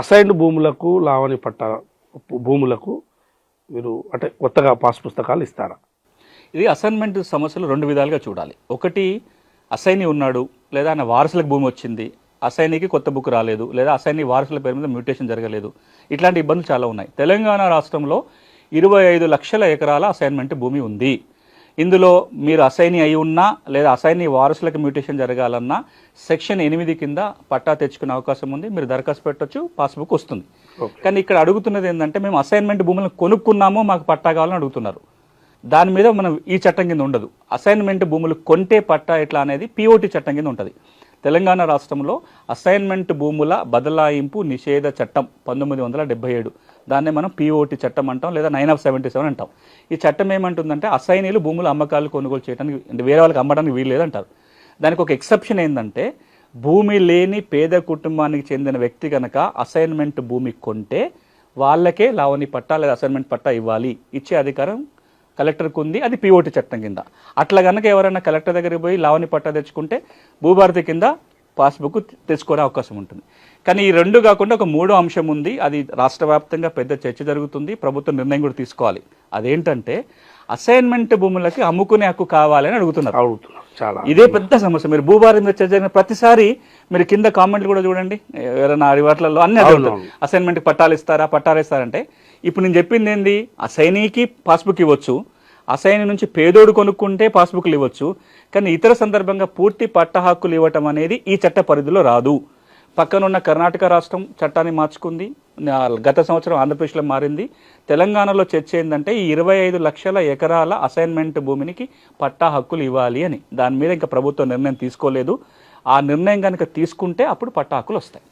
Assigned భూములకు లావణి పట్ట భూములకు మీరు అంటే కొత్తగా పాస్ పుస్తకాలు ఇస్తారా? ఇది అసైన్మెంట్ సమస్యలు రెండు విధాలుగా చూడాలి. ఒకటి, అసైనీ ఉన్నాడు లేదా ఆయన వారసులకు భూమి వచ్చింది, అసైనీకి కొత్త బుక్ రాలేదు, లేదా అసైనీ వారసుల పేరు మీద మ్యూటేషన్ జరగలేదు, ఇట్లాంటి ఇబ్బందులు చాలా ఉన్నాయి. తెలంగాణ రాష్ట్రంలో 25 లక్షల ఎకరాల అసైన్మెంట్ భూమి ఉంది. ఇందులో మీరు అసైనీ అయి ఉన్నా లేదా అసైనీ వారసులకు మ్యూటేషన్ జరగాలన్నా సెక్షన్ 8 కింద పట్టా తెచ్చుకునే అవకాశం ఉంది. మీరు దరఖాస్తు పెట్టొచ్చు, పాస్బుక్ వస్తుంది. కానీ ఇక్కడ అడుగుతున్నది ఏంటంటే, మేము అసైన్మెంట్ భూములను కొనుక్కున్నామో మాకు పట్టా కావాలని అడుగుతున్నారు. దాని మీద మనం ఈ చట్టం కింద ఉండదు. అసైన్మెంట్ భూములు కొంటే పట్టా ఎట్లా అనేది పిఓటి చట్టం కింద ఉంటుంది. తెలంగాణ రాష్ట్రంలో అసైన్మెంట్ భూముల బదలాయింపు నిషేధ చట్టం 1977, దాన్నే మనం పిఓటి చట్టం అంటాం, లేదా 9/77 అంటాం. ఈ చట్టం ఏమంటుందంటే, అసైనీలు భూముల అమ్మకాలు కొనుగోలు చేయడానికి అంటే వేరే వాళ్ళకి అమ్మడానికి వీలు లేదంటారు. దానికి ఒక ఎక్సెప్షన్ ఏంటంటే, భూమి లేని పేద కుటుంబానికి చెందిన వ్యక్తి కనుక అసైన్మెంట్ భూమి కొంటే వాళ్ళకే లావణి పట్టా లేదా అసైన్మెంట్ పట్టా ఇవ్వాలి. ఇచ్చే అధికారం కలెక్టర్కు ఉంది. అది పిఓటి చట్టం కింద. అట్లా కనుక ఎవరైనా కలెక్టర్ దగ్గరికి పోయి లావణి పట్టా తెచ్చుకుంటే భూభారతి కింద పాస్బుక్ తెచ్చుకునే అవకాశం ఉంటుంది. కానీ ఈ రెండు కాకుండా ఒక మూడో అంశం ఉంది. అది రాష్ట్ర వ్యాప్తంగా పెద్ద చర్చ జరుగుతుంది. ప్రభుత్వం నిర్ణయం కూడా తీసుకోవాలి. అదేంటంటే, అసైన్మెంట్ భూములకి అమ్ముకునే హక్కు కావాలని అడుగుతున్నారు. ఇదే పెద్ద సమస్య. మీరు భూభారతి మీద చర్చ జరిగిన ప్రతిసారి మీరు కింద కామెంట్లు కూడా చూడండి, ఎవరైనా వాటిలలో అన్ని అడుగుతారు, అసైన్మెంట్కి పట్టాలు ఇస్తారా, పట్టాలు ఇస్తారంటే. ఇప్పుడు నేను చెప్పింది ఏంది, అసైనీకి పాస్బుక్ ఇవ్వచ్చు, అసైనీ నుంచి పేదోడు కొనుక్కుంటే పాస్బుక్లు ఇవ్వచ్చు. కానీ ఇతర సందర్భంగా పూర్తి పట్ట హక్కులు ఇవ్వటం అనేది ఈ చట్ట పరిధిలో రాదు. పక్కనున్న కర్ణాటక రాష్ట్రం చట్టాన్ని మార్చుకుంది. గత సంవత్సరం ఆంధ్రప్రదేశ్లో మారింది. తెలంగాణలో చర్చ ఏంటంటే, ఈ 25 లక్షల ఎకరాల అసైన్మెంట్ భూమికి పట్టా హక్కులు ఇవ్వాలి అని. దాని మీద ఇంకా ప్రభుత్వం నిర్ణయం తీసుకోలేదు. ఆ నిర్ణయం కనుక తీసుకుంటే అప్పుడు పట్టా హక్కులు వస్తాయి.